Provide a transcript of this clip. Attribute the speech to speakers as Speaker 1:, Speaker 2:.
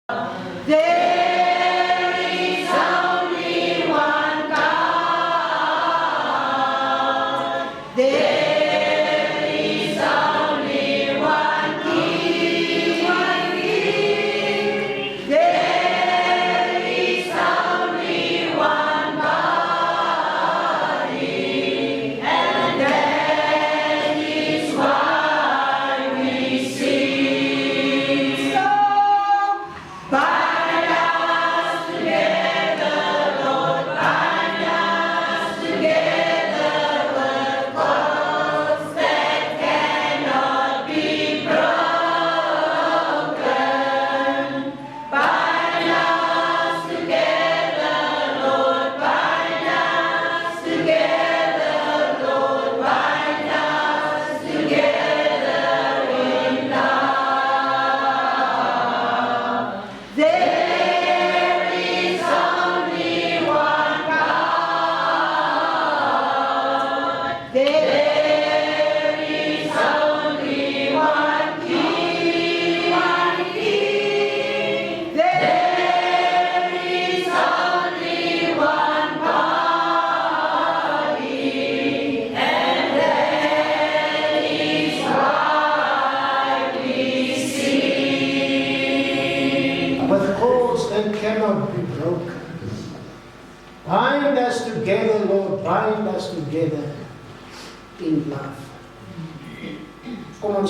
Speaker 1: There is only one God. There is only one King. There is only one body, and that is why we sing. So, bind us together, Lord, bind us together with cords that cannot be broken. Bind us together, Lord, bind us together, Lord, bind us together in love. There is only one God. There is only one King. There is only one body, and that is why we sing.
Speaker 2: With cords that cannot be broken. Bind us together, Lord, bind us together in love. Come on,